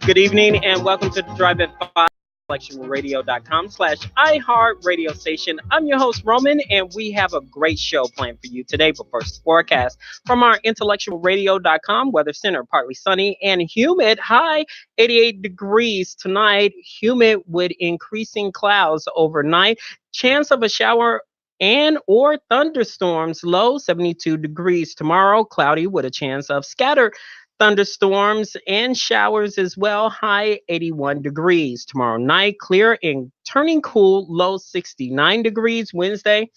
Good evening and welcome to the Drive at 5, IntellectualRadio.com/iHeart radio station. I'm your host, Roman, and we have a great show planned for you today. But first, forecast from our IntellectualRadio.com weather center. Partly sunny and humid. High 88 degrees tonight. Humid with increasing clouds overnight. Chance of a shower and or thunderstorms. Low 72 degrees tomorrow. Cloudy with a chance of scattered thunderstorms and showers as well. High 81 degrees tomorrow night. Clear and turning cool. Low 69 degrees Wednesday.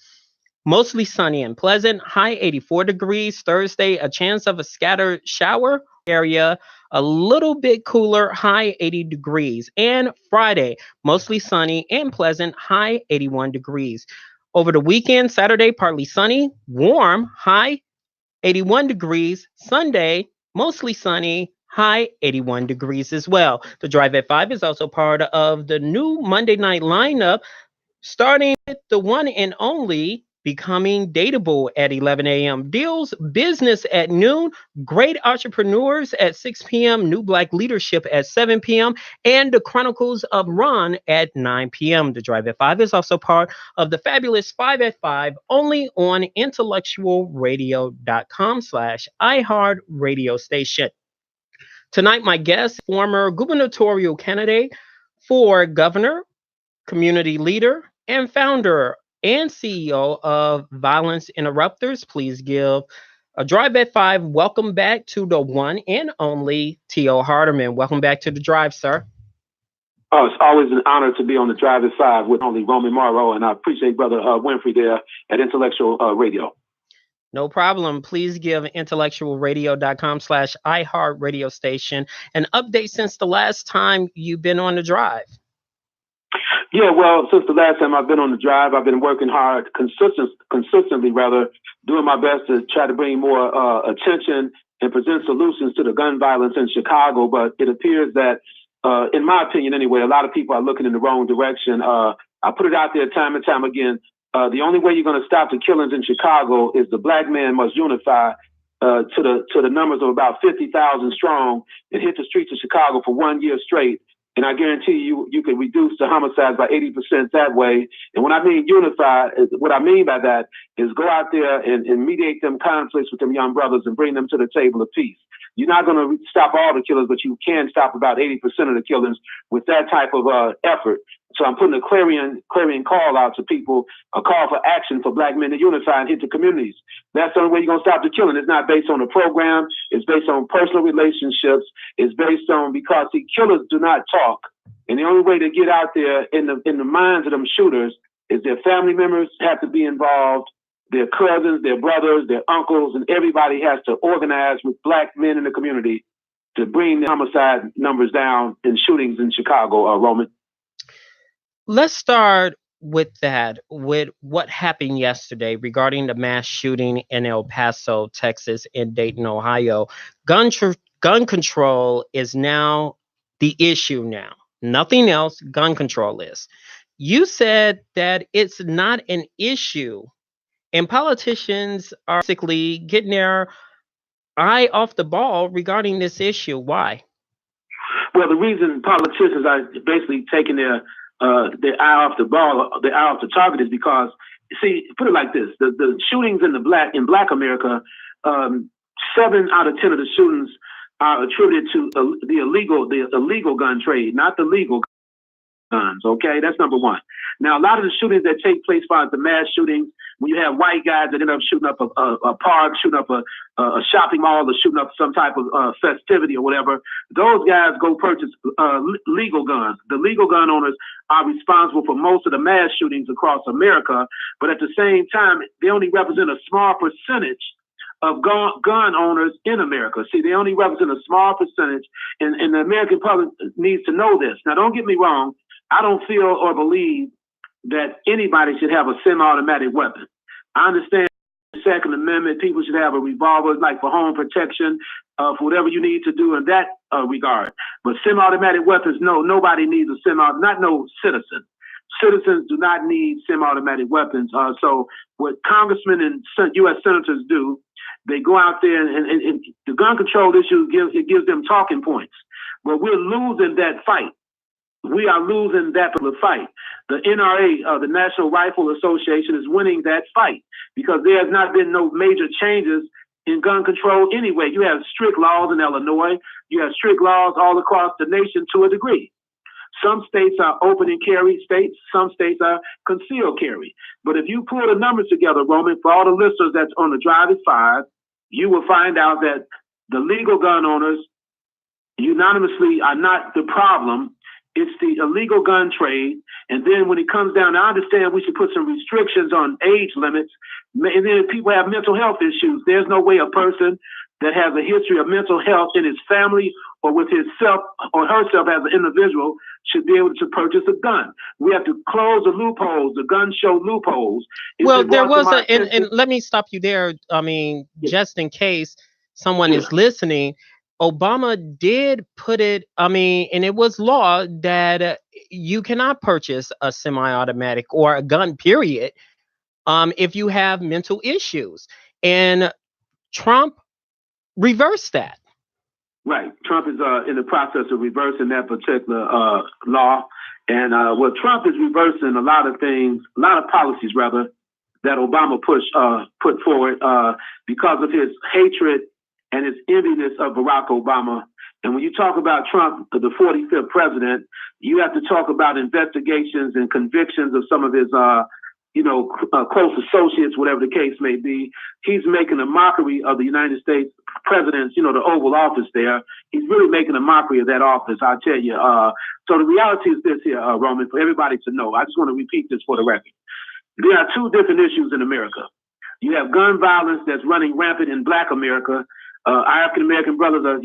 Mostly sunny and pleasant. High 84 degrees Thursday. A chance of a scattered shower area. A little bit cooler. High 80 degrees. And Friday, mostly sunny and pleasant. High 81 degrees. Over the weekend, Saturday, partly sunny, warm. High 81 degrees. Sunday, mostly sunny, high 81 degrees as well. The Drive at 5 is also part of the new Monday night lineup, starting with the one and only Becoming Dateable at 11 a.m. Deals Business at noon, Great Entrepreneurs at 6 p.m., New Black Leadership at 7 p.m., and The Chronicles of Ron at 9 p.m. The Drive at 5 is also part of the fabulous 5 at 5, only on IntellectualRadio.com/iHeart radio station. Tonight, my guest, former gubernatorial candidate for governor, community leader, and founder and CEO of Violence Interrupters. Please give a Drive at 5 welcome back to the one and only T.O. Hardiman. Welcome back to the Drive, sir. Oh, it's always an honor to be on the Drive at 5 with only Roman Morrow, and I appreciate Brother Winfrey there at Intellectual Radio. No problem. Please give IntellectualRadio.com/iHeart radio station an update since the last time you've been on the Drive. Yeah, well, since the last time I've been on the Drive, I've been working hard, consistently, doing my best to try to bring more attention and present solutions to the gun violence in Chicago. But it appears that, in my opinion anyway, a lot of people are looking in the wrong direction. I put it out there time and time again. The only way you're going to stop the killings in Chicago is the black man must unify to the numbers of about 50,000 strong and hit the streets of Chicago for 1 year straight. And I guarantee you can reduce the homicides by 80% that way. And when I mean unify, what I mean by that is go out there and mediate them conflicts with them young brothers and bring them to the table of peace. You're not going to stop all the killers, but you can stop about 80% of the killings with that type of effort. So I'm putting a clarion call out to people, a call for action for black men to unify and hit the communities. That's the only way you're going to stop the killing. It's not based on a program. It's based on personal relationships. It's based on, because the killers do not talk. And the only way to get out there in the minds of them shooters is their family members have to be involved, their cousins, their brothers, their uncles, and everybody has to organize with black men in the community to bring the homicide numbers down in shootings in Chicago, Roman. Let's start with that, with what happened yesterday regarding the mass shooting in El Paso, Texas, and Dayton, Ohio. Gun control is now the issue now. Nothing else, gun control is. You said that it's not an issue, and politicians are basically getting their eye off the ball regarding this issue. Why? Well, the reason politicians are basically taking their eye off the ball, their eye off the target, is because, see, put it like this: the shootings in Black America, 7 out of 10 of the shootings are attributed to the illegal gun trade, not the legal guns. Okay, that's number one. Now, a lot of the shootings that take place, as the mass shootings, when you have white guys that end up shooting up a park, shooting up a shopping mall, or shooting up some type of festivity or whatever, those guys go purchase legal guns. The legal gun owners are responsible for most of the mass shootings across America, but at the same time, they only represent a small percentage of gun owners in America. See, they only represent a small percentage, and the American public needs to know this. Now, don't get me wrong. I don't feel or believe that anybody should have a semi-automatic weapon. I understand the Second Amendment. People should have a revolver, like for home protection, for whatever you need to do in that regard. But semi-automatic weapons, no, nobody needs a not no citizen. Citizens do not need semi-automatic weapons. So what congressmen and U.S. senators do, they go out there and the gun control issue gives them talking points. But we're losing that fight. We are losing that particular fight. The NRA, the National Rifle Association, is winning that fight because there has not been no major changes in gun control anyway. You have strict laws in Illinois. You have strict laws all across the nation to a degree. Some states are open and carry states. Some states are concealed carry. But if you pull the numbers together, Roman, for all the listeners that's on the Drive at 5, you will find out that the legal gun owners unanimously are not the problem. It's the illegal gun trade. And then when it comes down, I understand we should put some restrictions on age limits. And then if people have mental health issues, there's no way a person that has a history of mental health in his family or with himself or herself as an individual should be able to purchase a gun. We have to close the loopholes, the gun show loopholes. Well, there was and let me stop you there. I mean, just in case someone is listening, Obama did put it, I mean, and it was law that you cannot purchase a semi-automatic or a gun, period, if you have mental issues. And Trump reversed that. Right. Trump is in the process of reversing that particular law. And what Trump is reversing a lot of things, a lot of policies, rather, that Obama put forward because of his hatred and his enviness of Barack Obama. And when you talk about Trump, the 45th president, you have to talk about investigations and convictions of some of his close associates, whatever the case may be. He's making a mockery of the United States president's, the Oval Office there. He's really making a mockery of that office, I tell you. So the reality is this here, Roman, for everybody to know. I just want to repeat this for the record. There are two different issues in America. You have gun violence that's running rampant in Black America. African-American brothers are,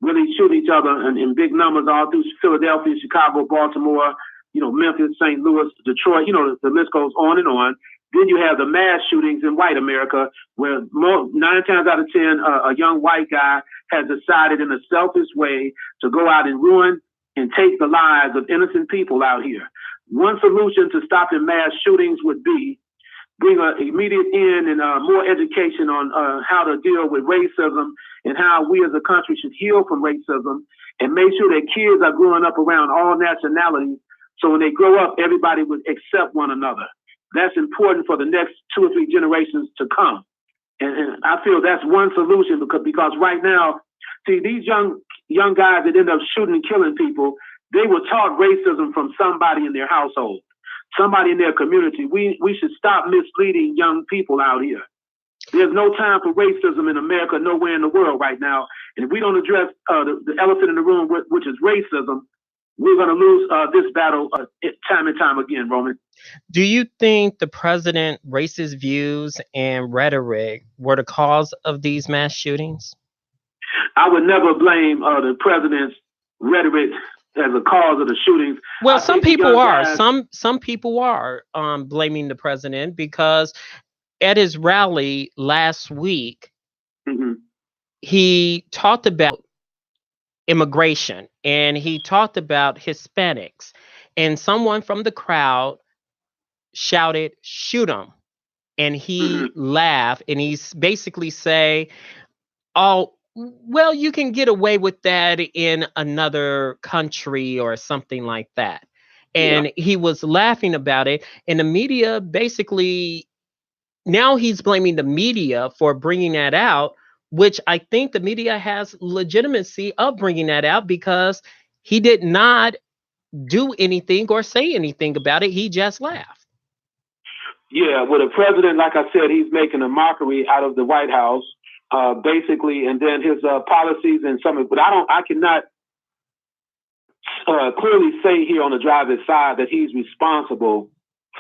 really shooting each other in big numbers all through Philadelphia, Chicago, Baltimore, Memphis, St. Louis, Detroit, the list goes on and on. Then you have the mass shootings in white America, where 9 times out of 10, a young white guy has decided in a selfish way to go out and ruin and take the lives of innocent people out here. One solution to stopping mass shootings would be bring an immediate end and more education on how to deal with racism and how we as a country should heal from racism and make sure that kids are growing up around all nationalities. So when they grow up, everybody would accept one another. That's important for the next 2 or 3 generations to come. And I feel that's one solution because right now, see, these young guys that end up shooting and killing people, they were taught racism from somebody in their household, somebody in their community. We should stop misleading young people out here. There's no time for racism in America, nowhere in the world right now. And if we don't address the elephant in the room, which is racism, we're going to lose this battle time and time again, Roman. Do you think the president's racist views and rhetoric were the cause of these mass shootings? I would never blame the president's rhetoric as a cause of the shootings. Well, some people are. Some people are blaming the president because at his rally last week, he talked about immigration and he talked about Hispanics, and someone from the crowd shouted, "Shoot him," and he laughed and he's basically say, "Oh, well, you can get away with that in another country," or something like that. And he was laughing about it, and the media basically, now he's blaming the media for bringing that out, which I think the media has legitimacy of bringing that out because he did not do anything or say anything about it. He just laughed. Yeah, well, the president, like I said, he's making a mockery out of the White House, basically, and then his policies and some of it. But I cannot clearly say here on the driver's side that he's responsible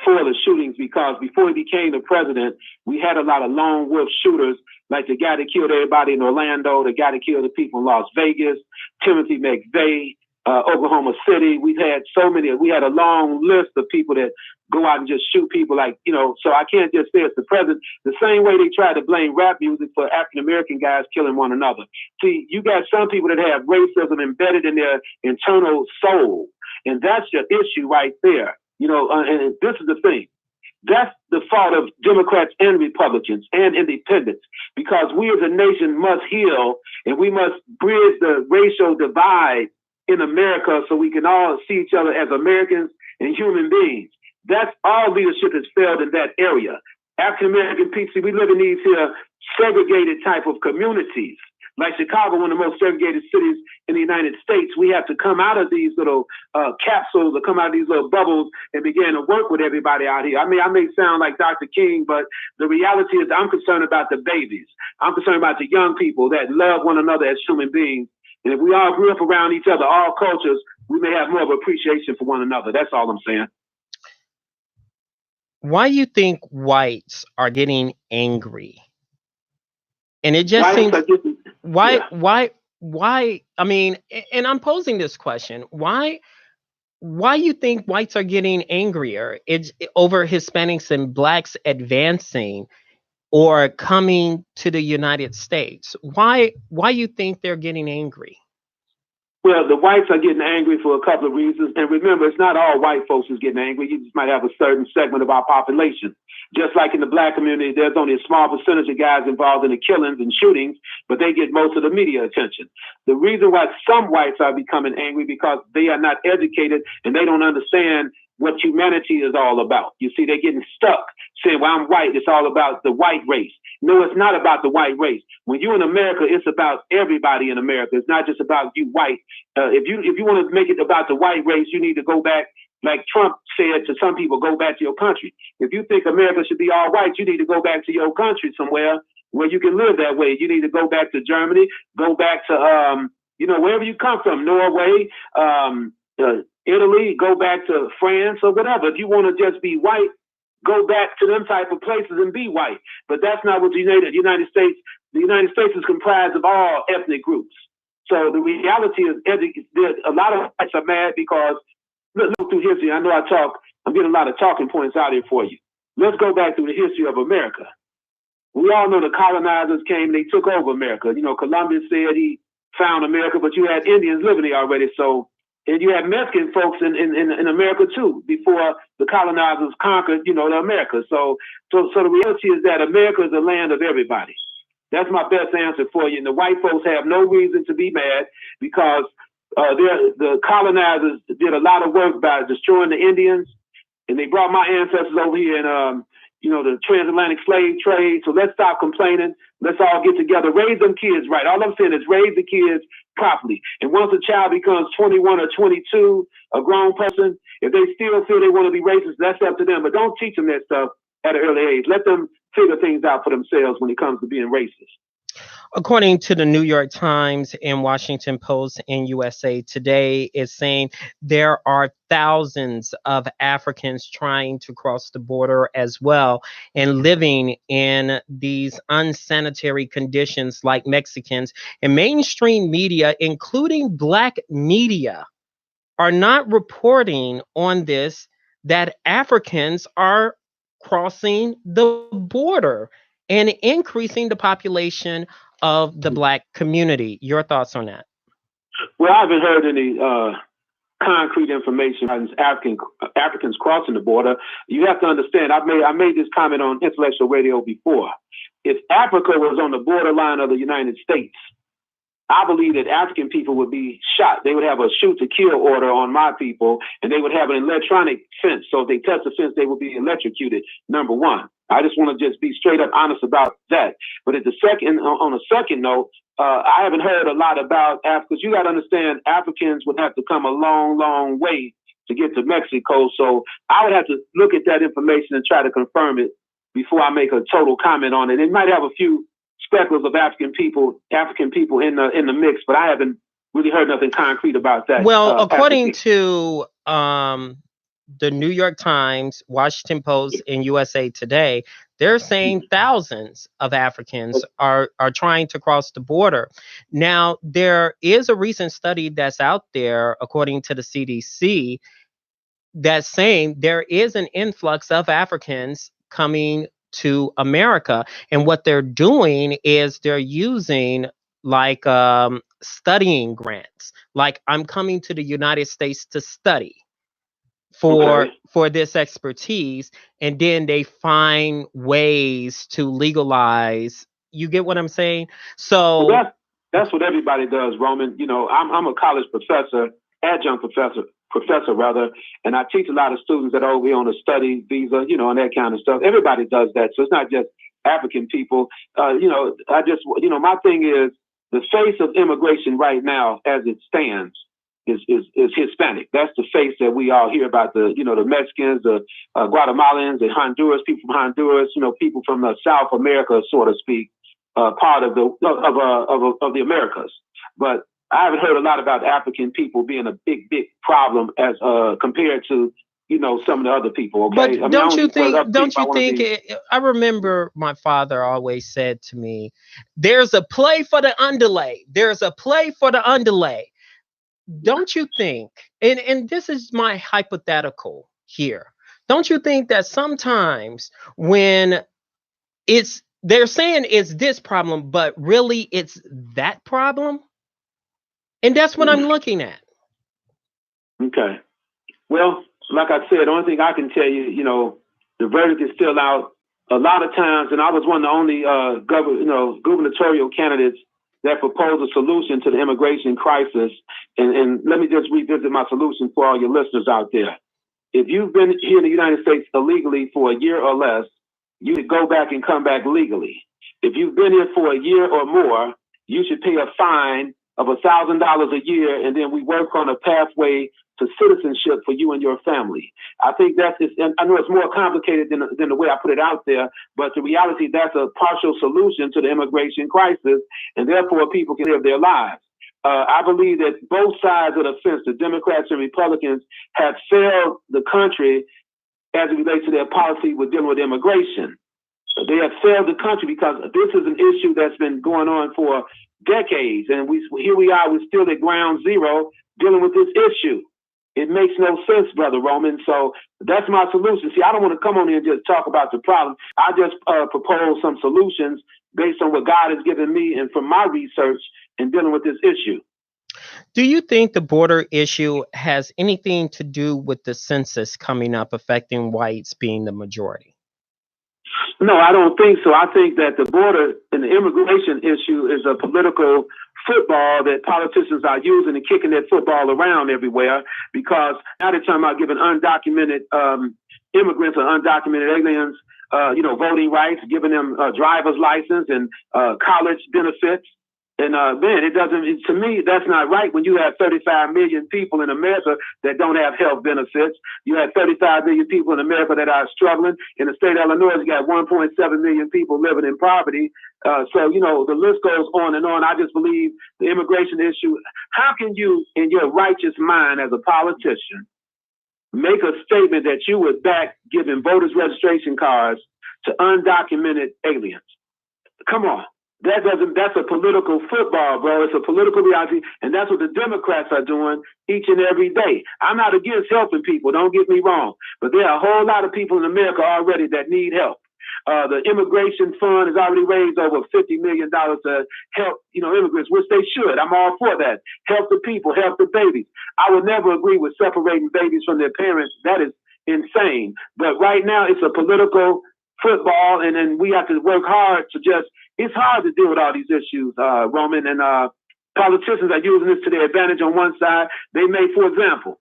for the shootings, because before he became the president, we had a lot of lone wolf shooters, like the guy that killed everybody in Orlando, the guy that killed the people in Las Vegas, Timothy McVeigh, Oklahoma City. We had a long list of people that go out and just shoot people so I can't just say it's the president. The same way they try to blame rap music for African-American guys killing one another. See, you got some people that have racism embedded in their internal soul, and that's your issue right there. And this is the thing. That's the fault of Democrats and Republicans and independents, because we as a nation must heal and we must bridge the racial divide in America so we can all see each other as Americans and human beings. That's all leadership has failed in that area. African American people, we live in these here segregated type of communities. Like Chicago, one of the most segregated cities in the United States, we have to come out of these little capsules or come out of these little bubbles and begin to work with everybody out here. I mean, I may sound like Dr. King, but the reality is I'm concerned about the babies. I'm concerned about the young people that love one another as human beings. And if we all grew up around each other, all cultures, we may have more of appreciation for one another. That's all I'm saying. Why you think whites are getting angry? And it just seems why I mean, and I'm posing this question. Why you think whites are getting angrier? It's over Hispanics and blacks advancing or coming to the United States. Why you think they're getting angry? Well, the whites are getting angry for a couple of reasons. And remember, it's not all white folks who's getting angry. You just might have a certain segment of our population. Just like in the black community, there's only a small percentage of guys involved in the killings and shootings, but they get most of the media attention. The reason why some whites are becoming angry because they are not educated and they don't understand what humanity is all about. You see, they're getting stuck saying, well, I'm white. It's all about the white race. No, it's not about the white race. When you're in America, it's about everybody in America. It's not just about you white. If you want to make it about the white race, you need to go back, like Trump said to some people, go back to your country. If you think America should be all white, you need to go back to your country somewhere where you can live that way. You need to go back to Germany, go back to, wherever you come from, Norway, Italy, go back to France or whatever. If you want to just be white, go back to them type of places and be white. But that's not what the United States is comprised of all ethnic groups. So the reality is a lot of whites are mad because, look through history. I know I'm getting a lot of talking points out here for you. Let's go back through the history of America. We all know the colonizers came, they took over America. Columbus said he found America, but you had Indians living there already. So, and you had Mexican folks in America too, before the colonizers conquered, the America. So the reality is that America is the land of everybody. That's my best answer for you. And the white folks have no reason to be mad because the colonizers did a lot of work by destroying the Indians, and they brought my ancestors over here in the transatlantic slave trade. So let's stop complaining. Let's all get together, raise them kids right. All I'm saying is raise the kids properly. And once a child becomes 21 or 22, a grown person, if they still feel they want to be racist, that's up to them. But don't teach them that stuff at an early age. Let them figure things out for themselves when it comes to being racist. According to the New York Times and Washington Post and USA Today, is saying there are thousands of Africans trying to cross the border as well and living in these unsanitary conditions like Mexicans. And mainstream media, including black media, are not reporting on this, that Africans are crossing the border and increasing the population of the black community. Your thoughts on that? Well, I haven't heard any concrete information on Africans crossing the border. You have to understand, I made this comment on Intellectual Radio before. If Africa was on the borderline of the United States, I believe that African people would be shot. They would have a shoot to kill order on my people, and they would have an electronic fence. So if they touch the fence, they would be electrocuted, number one. I just want to just be straight up honest about that. But on a second note, I haven't heard a lot about Africa, because you got to understand, Africans would have to come a long, long way to get to Mexico. So I would have to look at that information and try to confirm it before I make a total comment on it. It might have a few speckles of African people in the mix, but I haven't really heard nothing concrete about that. Well, according to the New York Times, Washington Post, and USA Today, they're saying thousands of Africans are trying to cross the border. Now, there is a recent study that's out there, according to the CDC, that's saying there is an influx of Africans coming to America. And what they're doing is they're using like studying grants. Like, I'm coming to the United States to study for this expertise, and then they find ways to legalize. You get what I'm saying? So That's what everybody does, Roman. You know, I'm a college professor, adjunct professor rather, and I teach a lot of students that are over here on a study visa, you know, and that kind of stuff. Everybody does that, so it's not just African people. You know, my thing is the face of immigration right now, as it stands, is Hispanic. That's the face that we all hear about. The Mexicans, the Guatemalans, the Honduras, people from Honduras, you know, people from South America, so to speak. Part of the Americas, but I haven't heard a lot about African people being a big problem as compared to some of the other people. Okay, but don't you think? Don't you think? I remember my father always said to me, "There's a play for the underlay. There's a play for the underlay." Don't you think? And this is my hypothetical here. Don't you think that sometimes when they're saying it's this problem, but really it's that problem? And that's what I'm looking at. Okay. Well, like I said, the only thing I can tell you, the verdict is still out. A lot of times, and I was one of the only gubernatorial candidates that proposed a solution to the immigration crisis. And let me just revisit my solution for all your listeners out there. If you've been here in the United States illegally for a year or less, you should go back and come back legally. If you've been here for a year or more, you should pay a fine of $1,000 a year, and then we work on a pathway to citizenship for you and your family. I think and I know it's more complicated than the way I put it out there, but the reality, that's a partial solution to the immigration crisis, and therefore people can live their lives. I believe that both sides of the fence, the Democrats and Republicans, have failed the country as it relates to their policy with dealing with immigration. They have failed the country because this is an issue that's been going on for decades, and here we are, we're still at ground zero dealing with this issue. It makes no sense, Brother Roman. So that's my solution. See, I don't want to come on here and just talk about the problem. I just propose some solutions based on what God has given me and from my research in dealing with this issue. Do you think the border issue has anything to do with the census coming up affecting whites being the majority? No, I don't think so. I think that the border and the immigration issue is a political football that politicians are using and kicking that football around everywhere, because now they're talking about giving undocumented immigrants or undocumented aliens, voting rights, giving them driver's license and college benefits. And to me, that's not right when you have 35 million people in America that don't have health benefits. You have 35 million people in America that are struggling. In the state of Illinois, you got 1.7 million people living in poverty. So the list goes on and on. I just believe the immigration issue, how can you, in your righteous mind as a politician, make a statement that you would back giving voters registration cards to undocumented aliens? Come on. That's a political football, bro. It's a political reality, and that's what the Democrats are doing each and every day. I'm not against helping people, don't get me wrong, but there are a whole lot of people in America already that need help. The immigration fund has already raised over $50 million to help, immigrants, which they should. I'm all for that. Help the people, help the babies. I would never agree with separating babies from their parents. That is insane. But right now, it's a political football, and then we have to work hard to it's hard to deal with all these issues, Roman, and politicians are using this to their advantage on one side. They may, for example,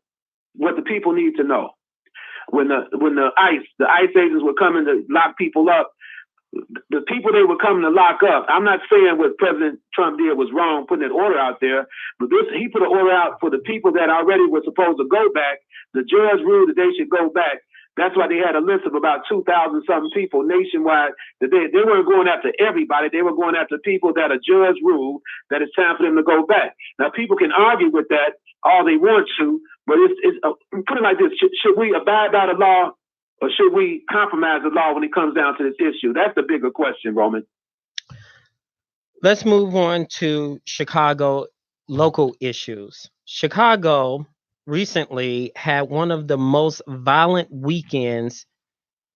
what the people need to know. When the ICE agents were coming to lock people up, the people they were coming to lock up, I'm not saying what President Trump did was wrong, putting an order out there, but he put an order out for the people that already were supposed to go back. The judge ruled that they should go back. That's why they had a list of about 2,000 something people nationwide. That they weren't going after everybody. They were going after people that a judge ruled that it's time for them to go back. Now, people can argue with that all they want to, but put it like this. Should we abide by the law, or should we compromise the law when it comes down to this issue? That's the bigger question, Roman. Let's move on to Chicago local issues. Chicago recently had one of the most violent weekends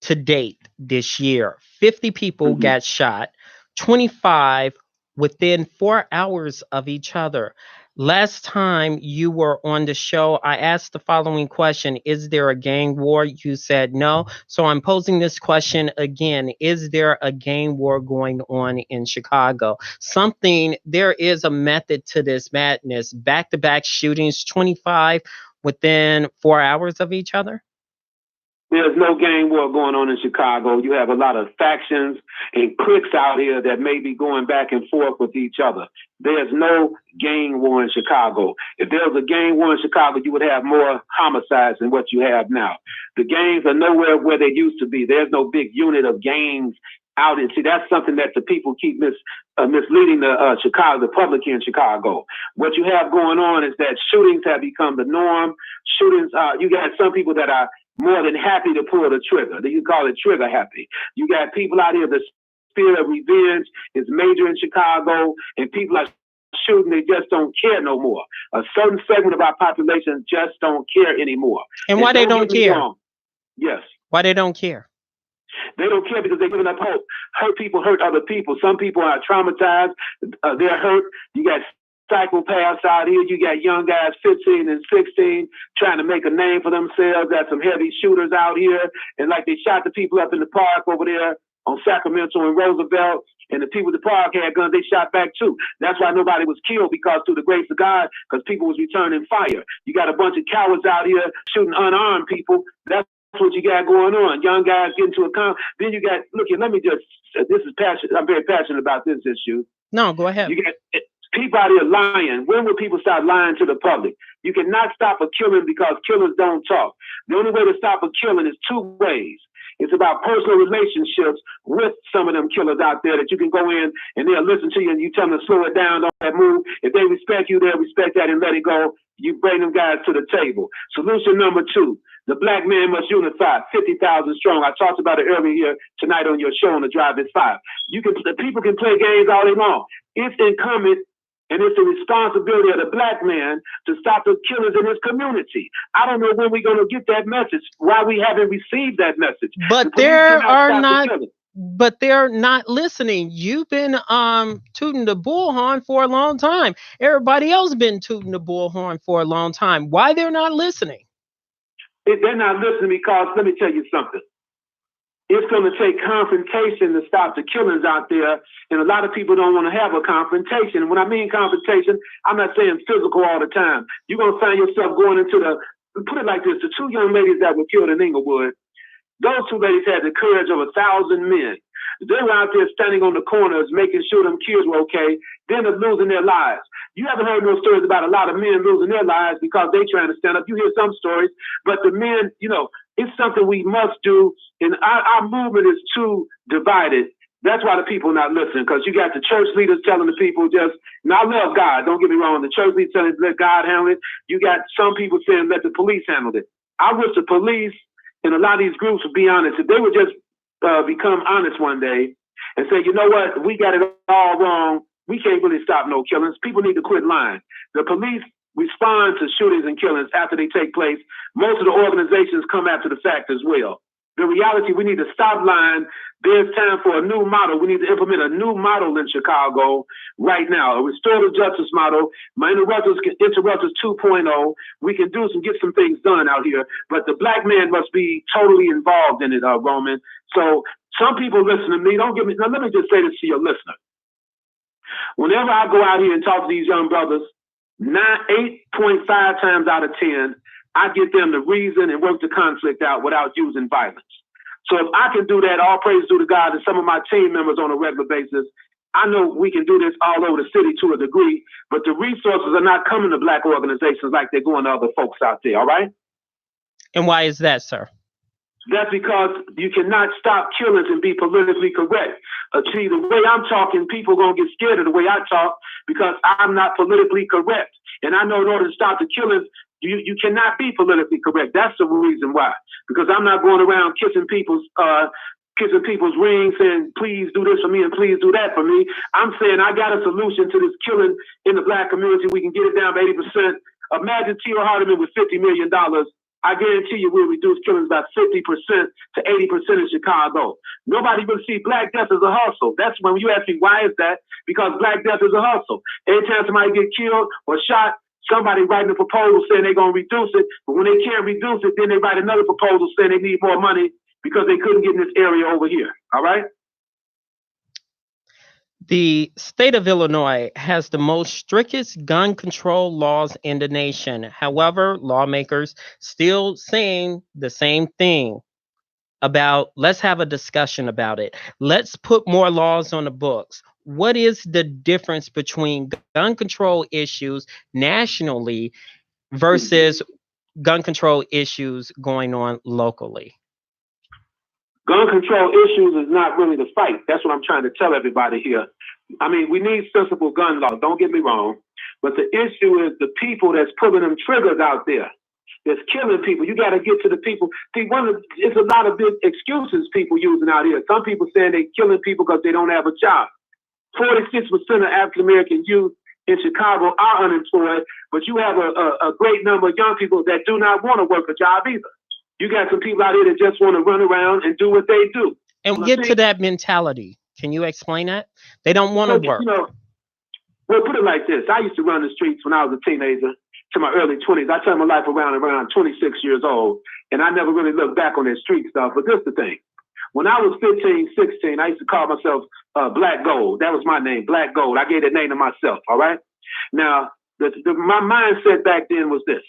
to date this year. 50 people got shot, 25 within 4 hours of each other. Last time you were on the show, I asked the following question: is there a gang war? You said no. So I'm posing this question again: is there a gang war going on in Chicago? There is a method to this madness. Back to back shootings, 25 within 4 hours of each other. There's no gang war going on in Chicago. You have a lot of factions and cliques out here that may be going back and forth with each other. There's no gang war in Chicago. If there was a gang war in Chicago, you would have more homicides than what you have now. The gangs are nowhere where they used to be. There's no big unit of gangs out. And see, that's something that the people keep misleading the public here in Chicago. What you have going on is that shootings have become the norm. Shootings, you got some people that are more than happy to pull the trigger. You call it trigger happy. You got people out here, the spirit of revenge is major in Chicago, and people are shooting. They just don't care no more. A certain segment of our population just don't care anymore. And why they don't care? Yes. Why they don't care? They don't care because they're giving up hope. Hurt people hurt other people. Some people are traumatized. They're hurt. You got psychopaths out here. You got young guys 15 and 16 trying to make a name for themselves. Got some heavy shooters out here. And like they shot the people up in the park over there on Sacramento and Roosevelt. And the people at the park had guns. They shot back too. That's why nobody was killed, because through the grace of God, because people was returning fire. You got a bunch of cowards out here shooting unarmed people. That's what you got going on. Young guys getting to a Then you got, look here, let me just, this is passionate. I'm very passionate about this issue. No, go ahead. You got people out here lying. When will people start lying to the public? You cannot stop a killing because killers don't talk. The only way to stop a killing is two ways. It's about personal relationships with some of them killers out there that you can go in and they'll listen to you and you tell them to slow it down, don't move. If they respect you, they'll respect that and let it go. You bring them guys to the table. Solution number 2. The black man must unify, 50,000 strong. I talked about it earlier here tonight on your show on the Drive at 5. The people can play games all day long. It's incumbent and it's the responsibility of the black man to stop the killers in his community. I don't know when we're going to get that message, why we haven't received that message. But they're not listening. You've been tooting the bullhorn for a long time. Everybody else been tooting the bullhorn for a long time. Why they're not listening? They're not listening because, let me tell you something. It's going to take confrontation to stop the killings out there. And a lot of people don't want to have a confrontation. And when I mean confrontation, I'm not saying physical all the time. You're going to find yourself going into put it like this, the 2 young ladies that were killed in Inglewood, those 2 ladies had the courage of 1,000 men. They were out there standing on the corners, making sure them kids were okay, then of losing their lives. You haven't heard no stories about a lot of men losing their lives because they trying to stand up. You hear some stories, but the men, it's something we must do. And our movement is too divided. That's why the people are not listening, because you got the church leaders telling the people and I love God, don't get me wrong. The church leaders telling let God handle it. You got some people saying let the police handle it. I wish the police and a lot of these groups would be honest. If they would just become honest one day and say, you know what, we got it all wrong. We can't really stop no killings. People need to quit lying. The police respond to shootings and killings after they take place. Most of the organizations come after the fact as well. The reality, we need to stop lying. There's time for a new model. We need to implement a new model in Chicago right now, a restorative justice model. My Interrupters 2.0. We can get some things done out here, but the black man must be totally involved in it, Roman. So some people listen to me. Now, let me just say this to your listener. Whenever I go out here and talk to these young brothers, 8.5 times out of 10, I get them to reason and work the conflict out without using violence. So if I can do that, all praise due to God and some of my team members on a regular basis, I know we can do this all over the city to a degree, but the resources are not coming to black organizations like they're going to other folks out there, all right? And why is that, sir? That's because you cannot stop killings and be politically correct. See, the way I'm talking, people are going to get scared of the way I talk because I'm not politically correct. And I know in order to stop the killings, you cannot be politically correct. That's the reason why. Because I'm not going around kissing people's rings saying, please do this for me and please do that for me. I'm saying I got a solution to this killing in the black community. We can get it down to 80%. Imagine T.O. Hardiman with $50 million I guarantee you we'll reduce killings by 50% to 80% in Chicago. Nobody will see Black death as a hustle. That's when you ask me, why is that? Because Black death is a hustle. Every time somebody get killed or shot, somebody writing a proposal saying they're going to reduce it. But when they can't reduce it, then they write another proposal saying they need more money because they couldn't get in this area over here. All right? The state of Illinois has the most strictest gun control laws in the nation. However, lawmakers still saying the same thing about let's have a discussion about it. Let's put more laws on the books. What is the difference between gun control issues nationally versus gun control issues going on locally? Gun control issues is not really the fight. That's what I'm trying to tell everybody here. I mean, we need sensible gun laws, don't get me wrong. But the issue is the people that's putting them triggers out there, that's killing people. You got to get to the people. See, it's a lot of big excuses people using out here. Some people saying they're killing people because they don't have a job. 46% of African-American youth in Chicago are unemployed, but you have a great number of young people that do not want to work a job either. You got some people out here that just want to run around and do what they do. And get to that mentality. Can you explain that? They don't want to work. You know, well, put it like this. I used to run the streets when I was a teenager to my early 20s. I turned my life around 26 years old, and I never really looked back on that street stuff. But this is the thing. When I was 15, 16, I used to call myself Black Gold. That was my name, Black Gold. I gave that name to myself, all right? Now, my mindset back then was this.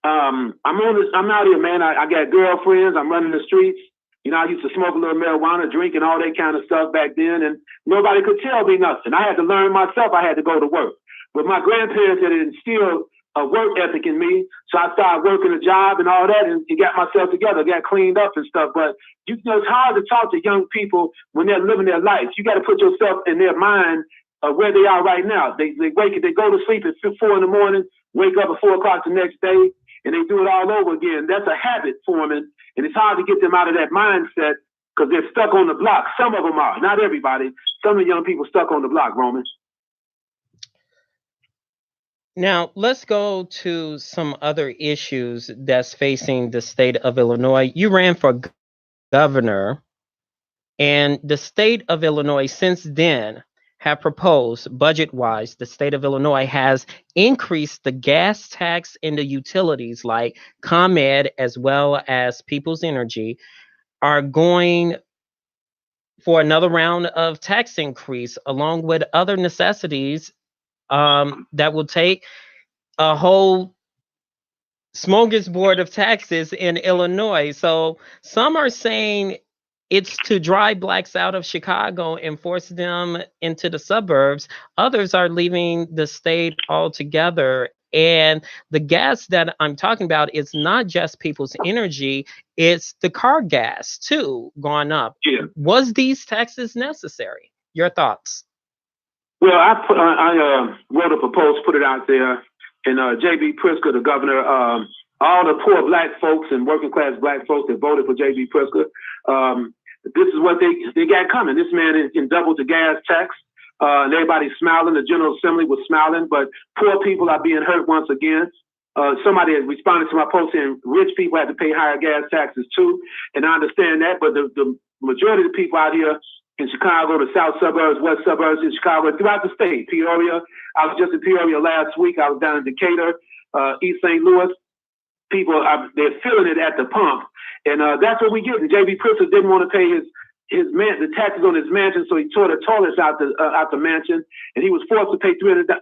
I'm out here, man. I got girlfriends. I'm running the streets. You know, I used to smoke a little marijuana, drink, and all that kind of stuff back then, and nobody could tell me nothing. I had to learn myself. I had to go to work. But my grandparents had instilled a work ethic in me, so I started working a job and all that, and got myself together, got cleaned up and stuff. But you know, it's hard to talk to young people when they're living their life. You got to put yourself in their mind where they are right now. They go to sleep at 4 in the morning, wake up at 4 o'clock the next day, and they do it all over again. That's a habit forming, and it's hard to get them out of that mindset because they're stuck on the block. Some of them are, not everybody. Some of the young people stuck on the block, Roman. Now, let's go to some other issues that's facing the state of Illinois. You ran for governor, and the state of Illinois since then have proposed, budget-wise, the state of Illinois has increased the gas tax and the utilities like ComEd as well as People's Energy are going for another round of tax increase along with other necessities that will take a whole smorgasbord of taxes in Illinois. So some are saying it's to drive blacks out of Chicago and force them into the suburbs. Others are leaving the state altogether. And the gas that I'm talking about is not just People's Energy, it's the car gas too, gone up. Yeah. Was these taxes necessary? Your thoughts? Well, I wrote a proposal, put it out there, and J.B. Pritzker, the governor, all the poor black folks and working class black folks that voted for J.B. Pritzker, this is what they got coming. This man can double the gas tax, and everybody's smiling. The General Assembly was smiling, but poor people are being hurt once again. Somebody had responded to my post saying rich people have to pay higher gas taxes too, and I understand that, but the majority of the people out here in Chicago, the south suburbs, west suburbs in Chicago, throughout the state, Peoria. I was just in Peoria last week. I was down in Decatur, East St. Louis. People, they're feeling it at the pump. And that's what we get. And J.B. Pritzker didn't want to pay the taxes on his mansion, so he tore the toilets out the mansion. And he was forced to pay $300,000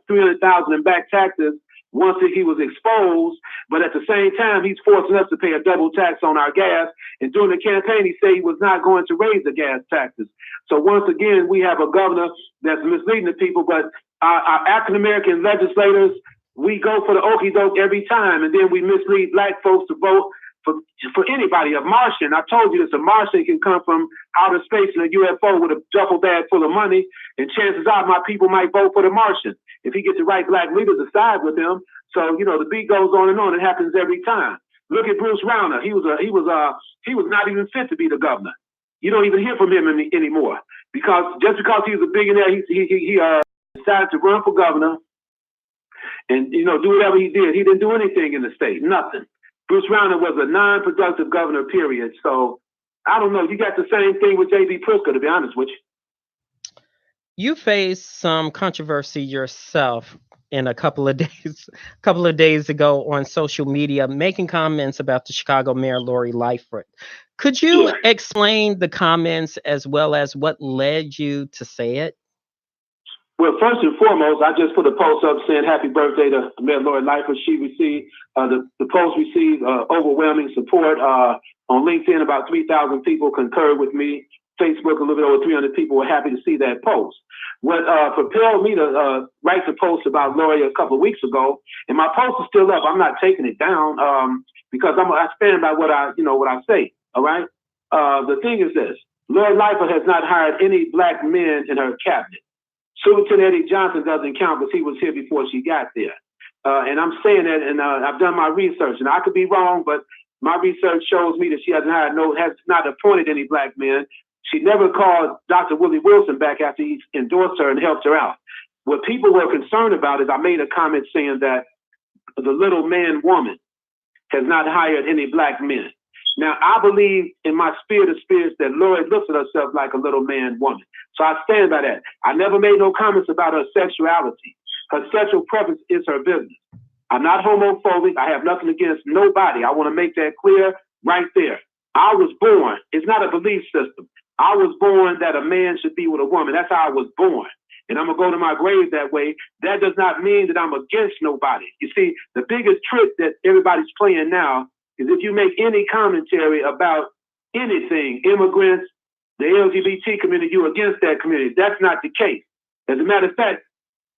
in back taxes once he was exposed. But at the same time, he's forcing us to pay a double tax on our gas. And during the campaign, he said he was not going to raise the gas taxes. So once again, we have a governor that's misleading the people, but our African-American legislators, we go for the okie doke every time, and then we mislead black folks to vote for anybody. A Martian, I told you this, a Martian can come from outer space in a UFO with a duffel bag full of money, and chances are my people might vote for the Martian if he gets the right black leaders to side with him. So, you know, the beat goes on and on. It happens every time. Look at Bruce Rauner. He was not even fit to be the governor. You don't even hear from him anymore because just because he was a billionaire, he decided to run for governor and, you know, do whatever he did. He didn't do anything in the state, nothing. Bruce Rauner was a non-productive governor, period. So I don't know. You got the same thing with J.B. Pritzker, to be honest with you. You faced some controversy yourself in a couple of days ago on social media, making comments about the Chicago Mayor Lori Lightfoot. Could you explain the comments as well as what led you to say it? Well, first and foremost, I just put a post up saying happy birthday to Mayor Lori Lightfoot. She received, the post received overwhelming support. On LinkedIn, about 3,000 people concurred with me. Facebook, a little bit over 300 people were happy to see that post. What propelled me to write the post about Lori a couple of weeks ago, and my post is still up. I'm not taking it down because I stand by what I say. All right. The thing is this: Lori Lightfoot has not hired any black men in her cabinet. Superintendent Eddie Johnson doesn't count because he was here before she got there. And I'm saying that, and I've done my research, and I could be wrong, but my research shows me that she has not appointed any black men. She never called Dr. Willie Wilson back after he endorsed her and helped her out. What people were concerned about is I made a comment saying that the little man woman has not hired any black men. Now, I believe in my spirit of spirits that Lori looks at herself like a little man woman. So I stand by that. I never made no comments about her sexuality. Her sexual preference is her business. I'm not homophobic. I have nothing against nobody. I want to make that clear right there. I was born. It's not a belief system. I was born that a man should be with a woman. That's how I was born. And I'm going to go to my grave that way. That does not mean that I'm against nobody. You see, the biggest trick that everybody's playing now is if you make any commentary about anything, immigrants, the LGBT community, you're against that community. That's not the case. As a matter of fact,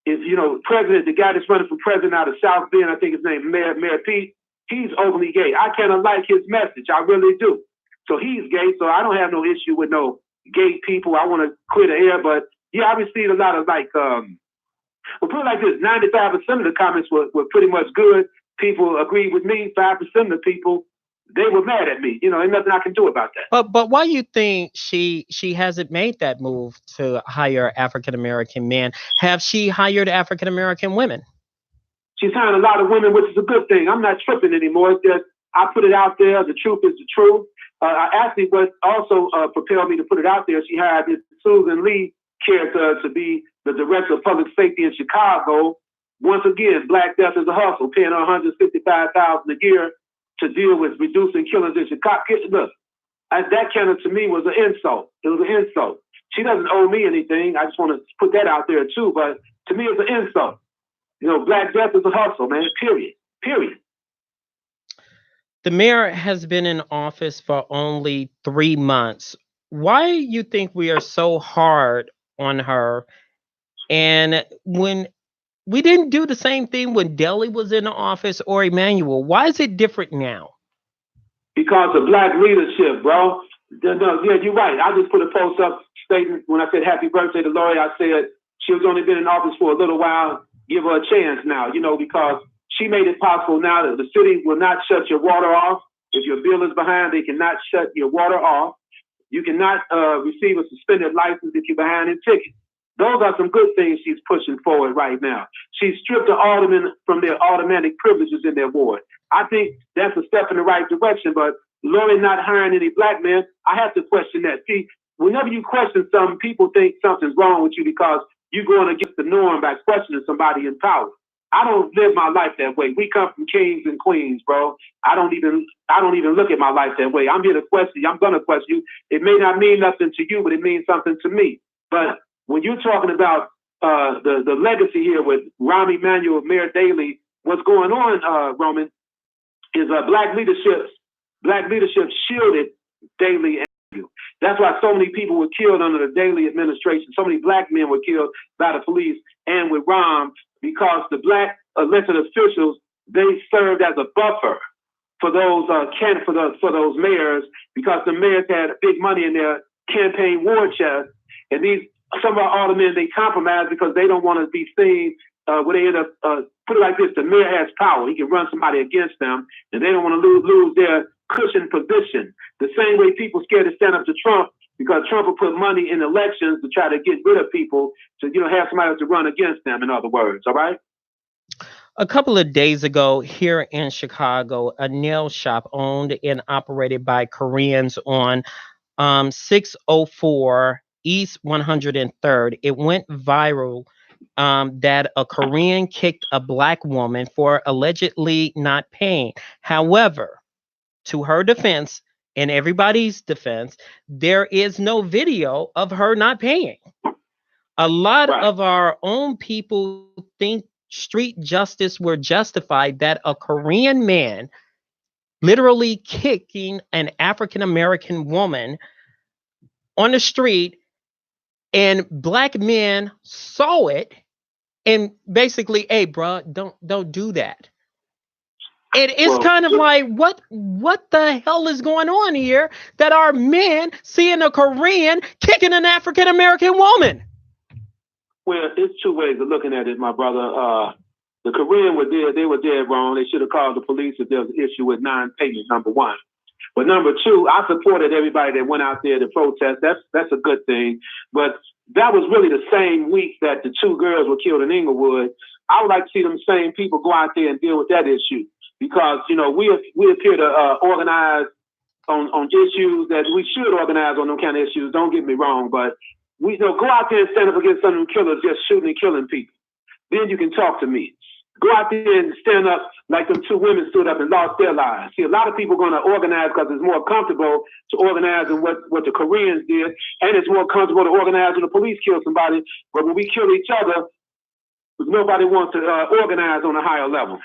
if, the guy that's running for president out of South Bend, I think his name, Mayor Pete, he's openly gay. I kind of like his message. I really do. So he's gay, so I don't have no issue with no gay people. I want to clear the air, but yeah, I received a lot of well, put it like this, 95% of the comments were pretty much good. People agreed with me. 5% of the people, they were mad at me. Ain't nothing I can do about that. But why you think she hasn't made that move to hire African American men? Have she hired African American women? She's hiring a lot of women, which is a good thing. I'm not tripping anymore. It's just I put it out there. The truth is the truth. Actually, what also propelled me to put it out there, she hired this Susan Lee character to be the director of public safety in Chicago. Once again, Black Death is a hustle, paying her $155,000 a year to deal with reducing killings in Chicago. Look, that kind of to me was an insult. It was an insult. She doesn't owe me anything. I just want to put that out there too. But to me, it's an insult. Black Death is a hustle, man. Period. The mayor has been in office for only 3 months. Why you think we are so hard on her? And when we didn't do the same thing when Daley was in office or Emanuel, why is it different now? Because of black leadership, bro. No, yeah, you're right. I just put a post up stating when I said happy birthday to Lori, I said she was only been in office for a little while. Give her a chance now, because she made it possible now that the city will not shut your water off. If your bill is behind, they cannot shut your water off. You cannot receive a suspended license if you're behind in tickets. Those are some good things she's pushing forward right now. She's stripped the aldermen from their automatic privileges in their ward. I think that's a step in the right direction, but Lori not hiring any black men, I have to question that. See, whenever you question something, people think something's wrong with you because you're going against the norm by questioning somebody in power. I don't live my life that way. We come from kings and queens, bro. I don't even look at my life that way. I'm here to question you. I'm going to question you. It may not mean nothing to you, but it means something to me. But when you're talking about the legacy here with Rahm Emanuel, Mayor Daley, what's going on, Roman, is black leadership shielded Daley and Emanuel. That's why so many people were killed under the Daley administration. So many black men were killed by the police and with Rahm, because the black elected officials, they served as a buffer for those for those mayors, because the mayors had big money in their campaign war chest, and some of our aldermen, they compromise because they don't want to be seen where they end up. Put it like this: the mayor has power; he can run somebody against them, and they don't want to lose their cushion position. The same way people scared to stand up to Trump because Trump will put money in elections to try to get rid of people, to have somebody to run against them. In other words, all right. A couple of days ago here in Chicago, a nail shop owned and operated by Koreans on 604 East 103rd. It went viral that a Korean kicked a black woman for allegedly not paying. However, to her defense and everybody's defense, there is no video of her not paying. A lot Right. of our own people think street justice were justified that a Korean man literally kicking an African American woman on the street, and black men saw it and basically, hey bro, don't do that. It is Well, kind of like what the hell is going on here that our men seeing a Korean kicking an African American woman? well, it's two ways of looking at it, my brother. The Korean were dead. They were dead wrong. They should have called the police if there was an issue with non-payment. Number one. But number two, I supported everybody that went out there to protest. That's a good thing. But that was really the same week that the two girls were killed in Inglewood. I would like to see them same people go out there and deal with that issue because we appear to organize on issues that we should organize on them kind of issues. Don't get me wrong, but we go out there and stand up against some of them killers just shooting and killing people. Then you can talk to me. Go out there and stand up like them two women stood up and lost their lives. See, a lot of people are going to organize because it's more comfortable to organize than what the Koreans did, and it's more comfortable to organize when the police kill somebody. But when we kill each other, nobody wants to organize on a higher level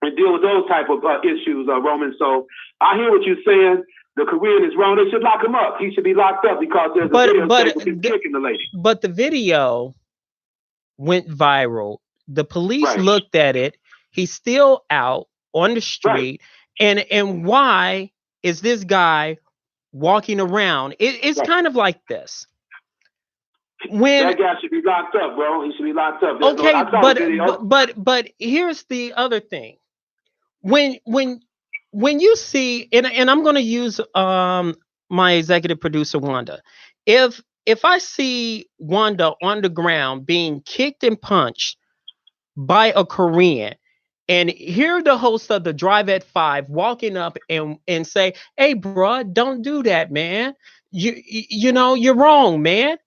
and deal with those type of issues, Roman. So I hear what you're saying. The Korean is wrong. They should lock him up. He should be locked up because there's a video of him kicking the lady. But the video went viral. The police looked at it. He's still out on the street. Right. And why is this guy walking around? It's right. Kind of like this. When that guy should be locked up, bro. He should be locked up. Okay, but here's the other thing. When you see, and I'm going to use my executive producer Wanda. If I see Wanda on the ground being kicked and punched by a Korean, and hear the host of the Drive at 5 walking up and say, "Hey, bro, don't do that, man. You know you're wrong, man."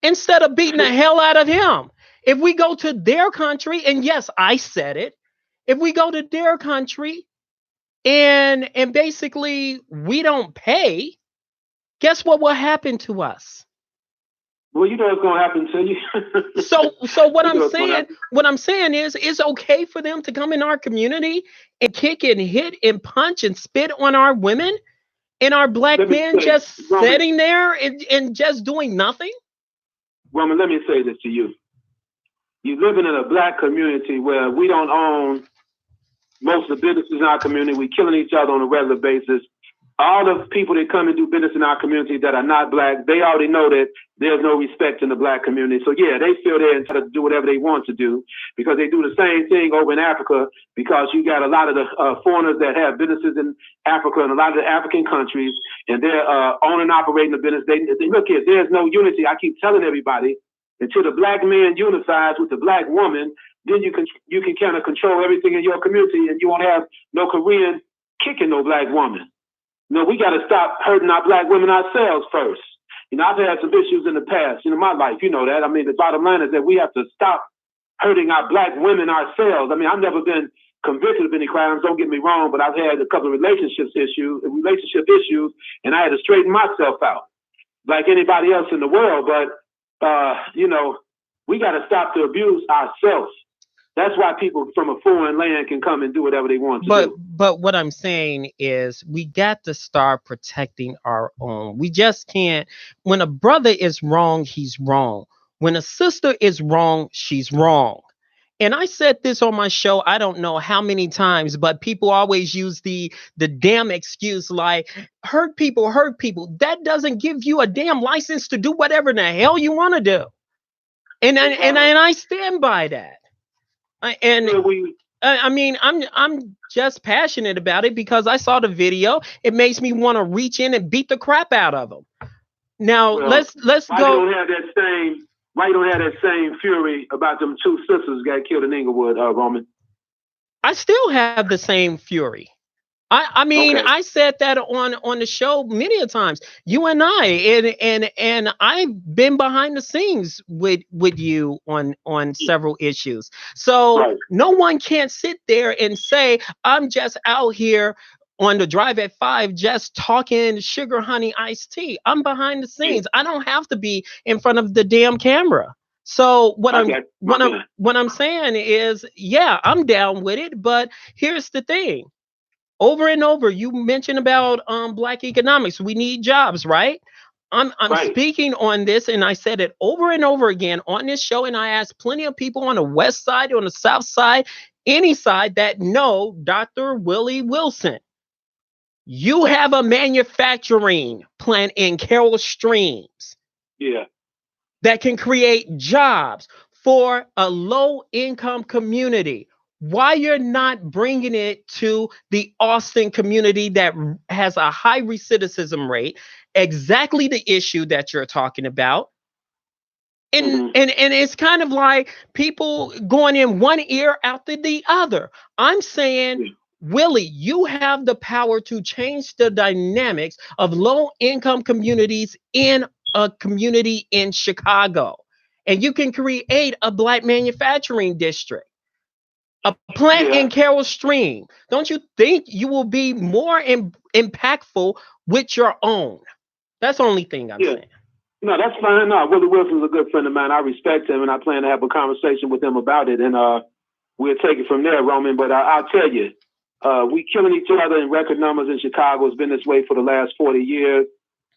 Instead of beating the hell out of him, if we go to their country, and yes, I said it, if we go to their country and basically we don't pay, guess what will happen to us? Well, you know what's going to happen to you. So what I'm saying is, it's okay for them to come in our community and kick and hit and punch and spit on our women and our black men just sitting there and just doing nothing. Roman, let me say this to you. You're living in a black community where we don't own most of the businesses in our community. We're killing each other on a regular basis. All the people that come and do business in our community that are not black, they already know that there's no respect in the black community. So yeah, they feel they're entitled to do whatever they want to do because they do the same thing over in Africa because you got a lot of the foreigners that have businesses in Africa and a lot of the African countries, and they're owning and operating the business. They look here, there's no unity. I keep telling everybody, until the black man unifies with the black woman, then you can kind of control everything in your community, and you won't have no Korean kicking no black woman. No, we got to stop hurting our black women ourselves first. I've had some issues in the past, in my life, you know that. I mean, the bottom line is that we have to stop hurting our black women ourselves. I mean, I've never been convicted of any crimes, don't get me wrong, but I've had a couple of relationship issues, and I had to straighten myself out like anybody else in the world. But, we got to stop the abuse ourselves. That's why people from a foreign land can come and do whatever they want to do. But what I'm saying is we got to start protecting our own. We just can't. When a brother is wrong, he's wrong. When a sister is wrong, she's wrong. And I said this on my show, I don't know how many times, but people always use the damn excuse like hurt people. That doesn't give you a damn license to do whatever the hell you want to do. And I stand by that. I mean, I'm just passionate about it because I saw the video. It makes me want to reach in and beat the crap out of them. Now let's go. Why you don't have that same fury about them two sisters got killed in Inglewood, Roman? I still have the same fury. I mean, Okay. I said that on the show many a times. You and I, and I've been behind the scenes with you on several issues. So Right. no one can sit there and say I'm just out here on the drive at 5 just talking sugar honey iced tea. I'm behind the Yeah. scenes. I don't have to be in front of the damn camera. So what I I'm got my what I'm man. what I'm saying is, yeah, I'm down with it, but here's the thing. Over and over, you mentioned about black economics. We need jobs, right? I'm Right. speaking on this, and I said it over and over again on this show, and I asked plenty of people on the west side, on the south side, any side that know Dr. Willie Wilson. You have a manufacturing plant in Carroll Streams Yeah. that can create jobs for a low income community. Why you're not bringing it to the Austin community that has a high recidivism rate, exactly the issue that you're talking about. And, Hmm. and it's kind of like people going in one ear after the other. I'm saying, Yeah. Willie, you have the power to change the dynamics of low income communities in a community in Chicago. And you can create a black manufacturing district, a plant in Yeah. Carroll Stream. Don't you think you will be more impactful with your own? That's the only thing I'm Yeah. saying. No, that's fine. No, Willie Wilson's a good friend of mine. I respect him, and I plan to have a conversation with him about it, and we'll take it from there, Roman. But I'll tell you, we killing each other in record numbers in Chicago. It's been this way for the last 40 years.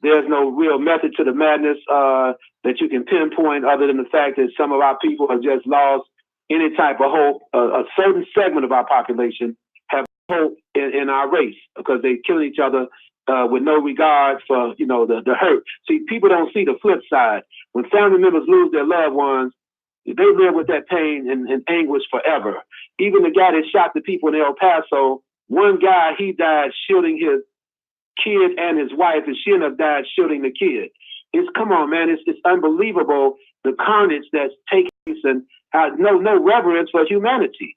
There's no real method to the madness that you can pinpoint, other than the fact that some of our people have just lost any type of hope. A certain segment of our population have hope in our race because they're killing each other with no regard for the hurt. See, people don't see the flip side. When family members lose their loved ones, they live with that pain and anguish forever. Even the guy that shot the people in El Paso, one guy, he died shielding his kid and his wife, and she ended up died shielding the kid. It's come on, man. It's unbelievable the carnage that's taking place and no reverence for humanity.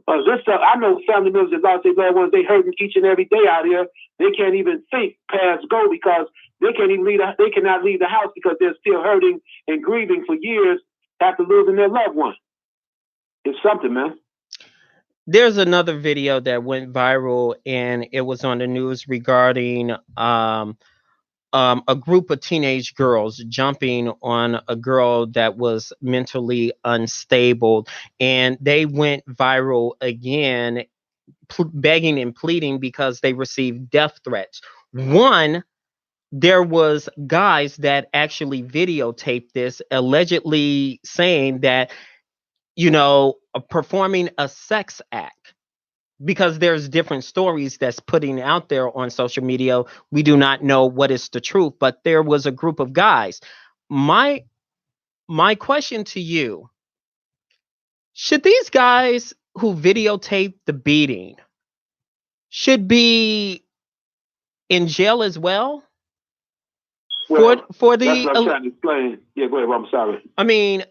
This stuff, I know family members that lost their loved ones. They hurting each and every day out here. They can't even think past go because they can't even leave. They cannot leave the house because they're still hurting and grieving for years after losing their loved one. It's something, man. There's another video that went viral, and it was on the news regarding a group of teenage girls jumping on a girl that was mentally unstable, and they went viral again, begging and pleading because they received death threats. One, there was guys that actually videotaped this, allegedly saying that, performing a sex act, because there's different stories that's putting out there on social media. We do not know what is the truth, but there was a group of guys. My question to you: should these guys who videotaped the beating should be in jail as well for Well, for that's the what I'm trying to explain. Yeah, go ahead. I'm sorry. I mean,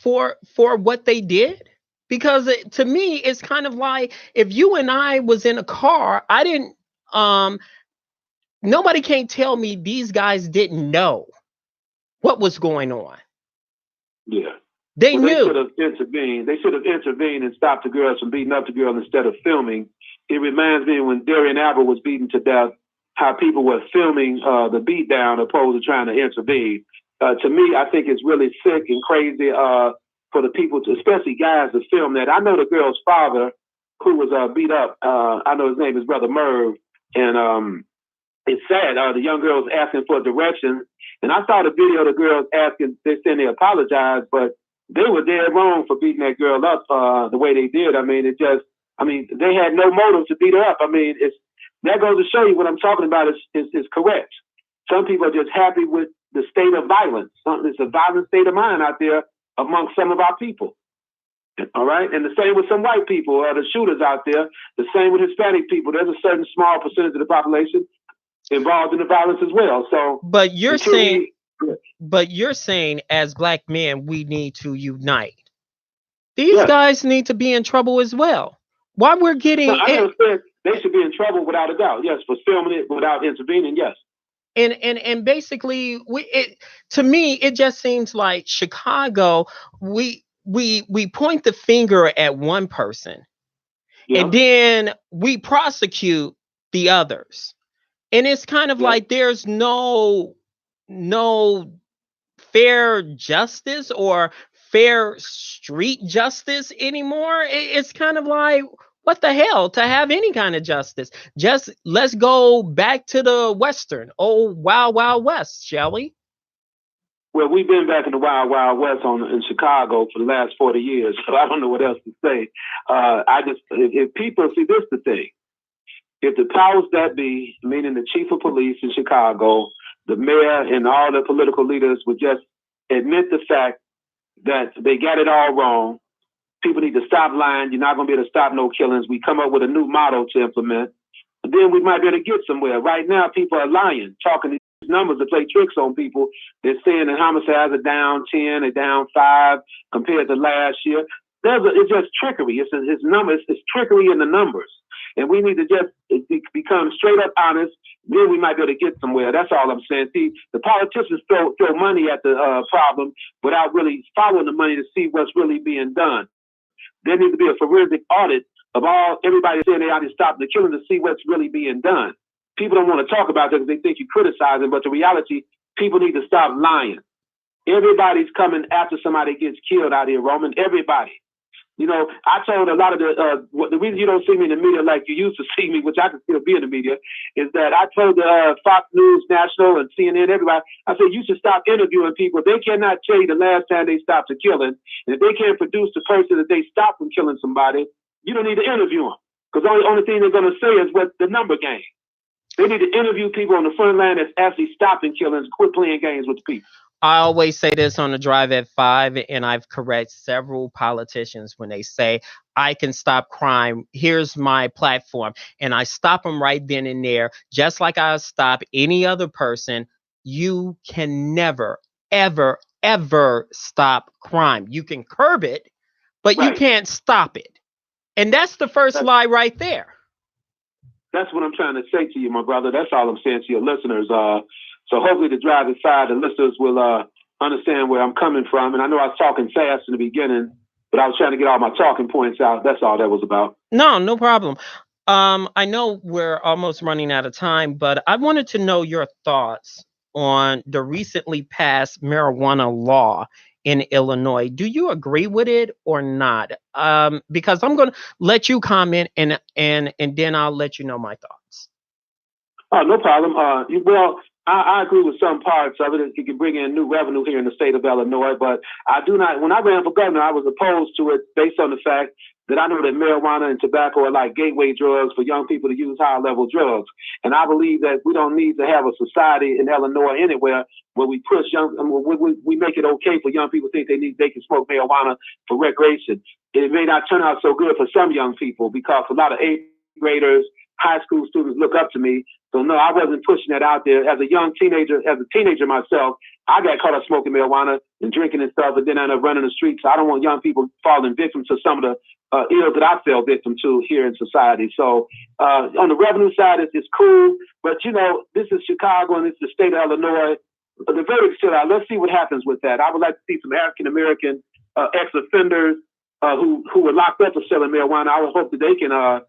for what they did? Because to me, it's kind of like if you and I was in a car, I didn't. Um, Nobody can't tell me these guys didn't know what was going on. Yeah. They Well, they should knew. have intervened. They should have intervened and stopped the girls from beating up the girl instead of filming. It reminds me when Darian Albert was beaten to death, how people were filming the beatdown opposed to trying to intervene. To me, I think it's really sick and crazy for the people, especially guys, to film that. I know the girl's father, who was beat up. I know his name is Brother Merv, and it's sad. The young girl was asking for directions, and I saw the video of the girls asking. They saying they apologized, but they were dead wrong for beating that girl up the way they did. I mean, they had no motive to beat her up. I mean, that goes to show you what I'm talking about is correct. Some people are just happy with the state of violence. It's a violent state of mind out there amongst some of our people. All right, and the same with some white people, the shooters out there. The same with Hispanic people. There's a certain small percentage of the population involved in the violence as well. So, But until you're saying as black men we need to unite. These yes, guys need to be in trouble as well. Why we're No, getting I it. never said they should be in trouble without a doubt. Yes, for filming it without intervening. Yes. And basically to me it just seems like Chicago, we point the finger at one person and Yep. then we prosecute the others, and it's kind of Yep. like there's no fair justice or fair street justice anymore. It's kind of like, what the hell, to have any kind of justice? Just let's go back to the Western, oh, wild, wild West, shall we? Well, we've been back in the Wild Wild West in Chicago for the last 40 years, so I don't know what else to say. I just, if people see this, the thing, if the powers that be, meaning the chief of police in Chicago, the mayor, and all the political leaders would just admit the fact that they got it all wrong. People need to stop lying. You're not going to be able to stop no killings. We come up with a new motto to implement. Then we might be able to get somewhere. Right now, people are lying, talking these numbers to play tricks on people. They're saying that homicides are down 10, they're down 5 compared to last year. It's just trickery. It's numbers. It's trickery in the numbers. And we need to just become straight up honest. Then we might be able to get somewhere. That's all I'm saying. See, the politicians throw money at the problem without really following the money to see what's really being done. There needs to be a forensic audit of everybody saying they ought to stop the killing to see what's really being done. People don't want to talk about that because they think you're criticizing, but the reality, people need to stop lying. Everybody's coming after somebody gets killed out here, Roman. Everybody. You know, I told a lot of the reason you don't see me in the media like you used to see me, which I can still be in the media, is that I told the Fox News, National, and CNN, everybody, I said, you should stop interviewing people. They cannot tell you the last time they stopped a killing. And if they can't produce the person that they stopped from killing somebody, you don't need to interview them. Because the only thing they're going to say is what the number game. They need to interview people on the front line that's actually stopping killings, quit playing games with the people. I always say this on the drive at 5, and I've corrected several politicians when they say, I can stop crime. Here's my platform. And I stop them right then and there, just like I stop any other person. You can never, ever, ever stop crime. You can curb it, but you Right. can't stop it. And that's the first lie right there. That's what I'm trying to say to you, my brother. That's all I'm saying to your listeners. So hopefully the drive side, the listeners will understand where I'm coming from. And I know I was talking fast in the beginning, but I was trying to get all my talking points out. That's all that was about. No problem. I know we're almost running out of time, but I wanted to know your thoughts on the recently passed marijuana law in Illinois. Do you agree with it or not? Because I'm going to let you comment, and then I'll let you know my thoughts. No problem. Well, I agree with some parts of it. It can bring in new revenue here in the state of Illinois, but I do not. When I ran for governor, I was opposed to it based on the fact that I know that marijuana and tobacco are like gateway drugs for young people to use higher level drugs. And I believe that we don't need to have a society in Illinois anywhere where we push we make it okay for young people to think they can smoke marijuana for recreation. It may not turn out so good for some young people because a lot of 8th graders, high school students look up to me. So no, I wasn't pushing that out there. As a teenager myself, I got caught up smoking marijuana and drinking and stuff, and then I ended up running the streets. So I don't want young people falling victim to some of the ills that I fell victim to here in society. So on the revenue side, it's cool. But, you know, this is Chicago and it's the state of Illinois. The verdict's still out. Let's see what happens with that. I would like to see some African-American ex-offenders who were locked up for selling marijuana. I would hope that they can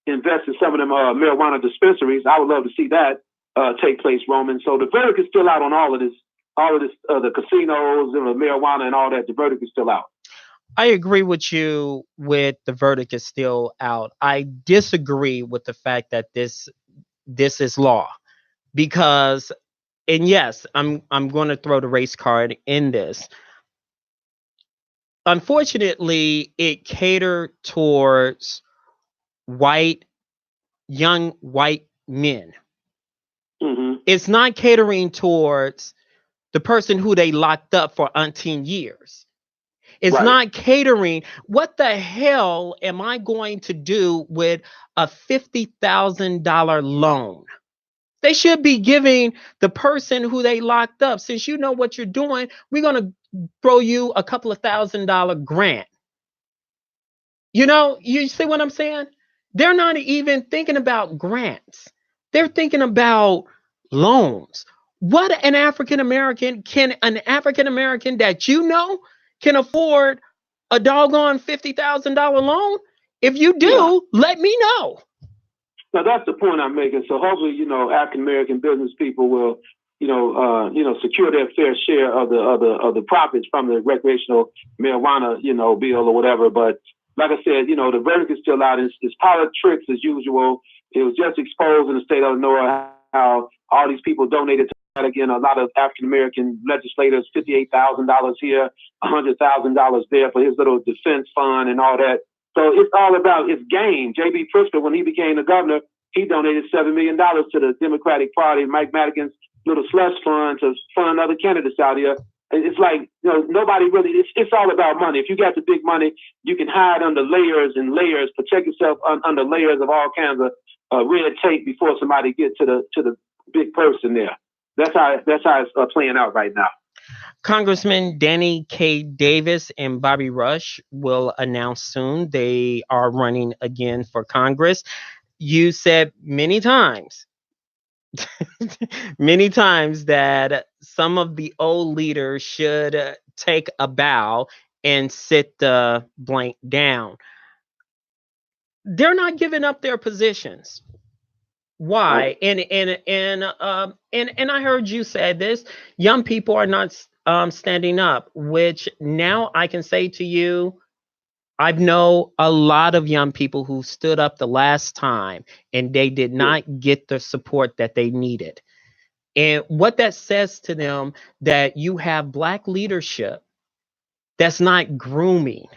invest in some of them marijuana dispensaries. I would love to see that take place, Roman. So the verdict is still out on all of this, the casinos and the marijuana and all that. The verdict is still out. I agree with you with the verdict is still out. I disagree with the fact that this is law because, and yes, I'm going to throw the race card in this. Unfortunately, it catered towards young white men. Mm-hmm. It's not catering towards the person who they locked up for umpteen years. It's Right. not catering. What the hell am I going to do with a $50,000 loan? They should be giving the person who they locked up, since you know what you're doing, we're going to throw you a couple of $1,000 grant. You know, you see what I'm saying? They're not even thinking about grants. They're thinking about loans. What an African American that you know can afford a doggone $50,000 loan? If you Yeah. do, let me know. Now that's the point I'm making. So hopefully, African American business people will, secure their fair share of the profits from the recreational marijuana, bill or whatever. But like I said, the verdict is still out. It's politics as usual. It was just exposed in the state of Illinois how all these people donated to that. Again, a lot of African American legislators, $58,000 here, $100,000 there for his little defense fund and all that. So it's all about its game. J.B. Pritzker, when he became the governor, he donated $7 million to the Democratic Party, Mike Madigan's little slush fund to fund other candidates out here. And it's like, nobody really, it's all about money. If you got the big money, you can hide under layers and layers, protect yourself under layers of all kinds of red tape before somebody gets to the big person there. That's how it's playing out right now. Congressman Danny K. Davis and Bobby Rush will announce soon they are running again for Congress. You said many times that some of the old leaders should take a bow and sit the blank down. They're not giving up their positions. Why? And I heard you say this. Young people are not standing up, which now I can say to you, I know a lot of young people who stood up the last time and they did not get the support that they needed. And what that says to them, that you have Black leadership that's not grooming.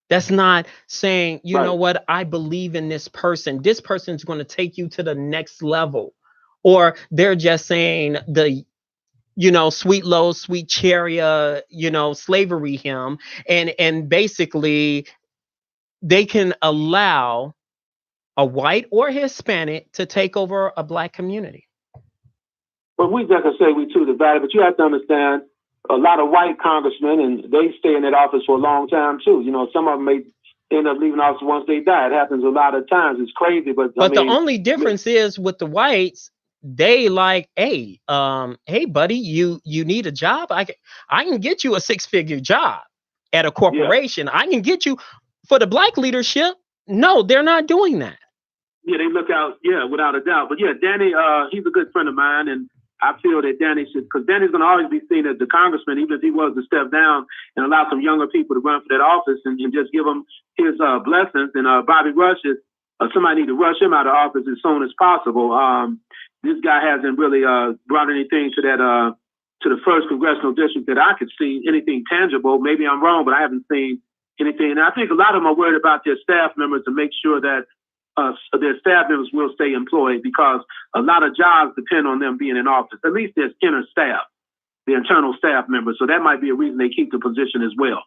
That's not saying, you know what, I believe in this person. This person's going to take you to the next level. Or they're just saying the, sweet low, sweet chariot, slavery hymn. And basically they can allow a white or Hispanic to take over a Black community. But we just can say we too divided, but you have to understand a lot of white congressmen, and they stay in that office for a long time too. Some of them may end up leaving office once they die. It happens a lot of times. It's crazy, but the only difference is with the whites, they like, hey, buddy, you need a job. I can get you a 6-figure job at a corporation. Yeah. I can get you. For the Black leadership, no, they're not doing that. Yeah, they look out. Yeah, without a doubt. But yeah, Danny, he's a good friend of mine, and I feel that Danny should, because Danny's going to always be seen as the congressman, even if he was to step down and allow some younger people to run for that office and just give him his blessings. And Bobby Rush is somebody need to rush him out of office as soon as possible. This guy hasn't really brought anything to that to the first congressional district that I could see, anything tangible. Maybe I'm wrong, but I haven't seen anything. And I think a lot of them are worried about their staff members to make sure that their staff members will stay employed, because a lot of jobs depend on them being in office. At least there's inner staff, the internal staff members. So that might be a reason they keep the position as well.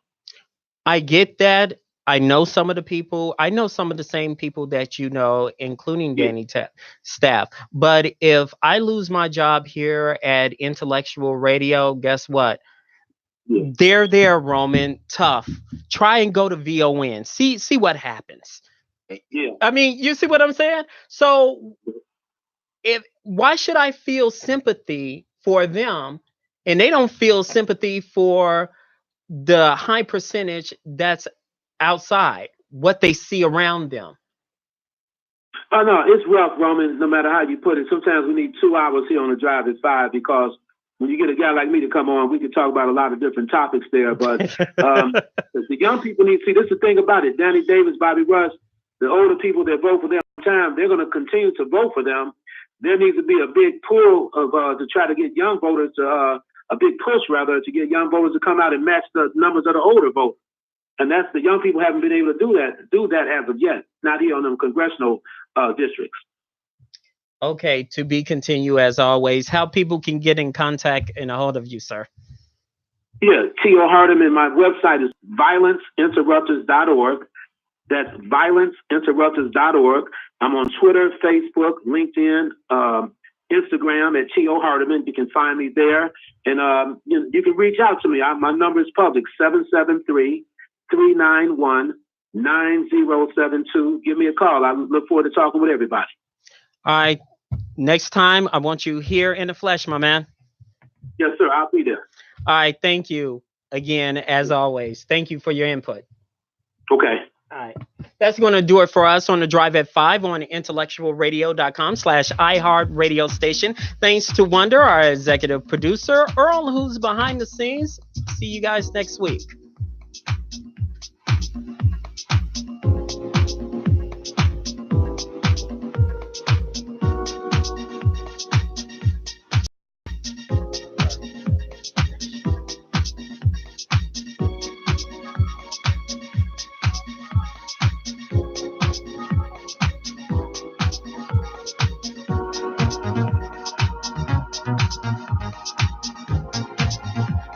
I get that. I know some of the people. I know some of the same people that you know, including Danny staff. But if I lose my job here at Intellectual Radio, guess what? Yeah. They're there, Roman. Tough. Try and go to VON. See what happens. Yeah. I mean, you see what I'm saying? So why should I feel sympathy for them and they don't feel sympathy for the high percentage that's outside, what they see around them? Oh, no, it's rough, Roman, no matter how you put it. Sometimes we need 2 hours here on the drive at 5, because when you get a guy like me to come on, we can talk about a lot of different topics there. But the young people need to see, this is the thing about it. Danny Davis, Bobby Rush, the older people that vote for them time, they're going to continue to vote for them. There needs to be a big pull of to try to get young voters to a big push rather to get young voters to come out and match the numbers of the older voters. And that's the young people haven't been able to do that as of yet. Not here on them congressional districts. Okay, to be continued as always. How people can get in contact and a hold of you, sir? Yeah, T.O. Hardiman. My website is violenceinterrupters.org. That's violenceinterrupters.org. I'm on Twitter, Facebook, LinkedIn, Instagram at T.O. Hardiman. You can find me there. And you can reach out to me. My number is public, 773-391-9394. 9072. Give me a call. I look forward to talking with everybody. All right. Next time, I want you here in the flesh, my man. Yes, sir. I'll be there. All right. Thank you again, as always. Thank you for your input. Okay. All right. That's going to do it for us on the Drive at 5 on intellectualradio.com/iHeart radio station. Thanks to Wonder, our executive producer, Earl, who's behind the scenes. See you guys next week.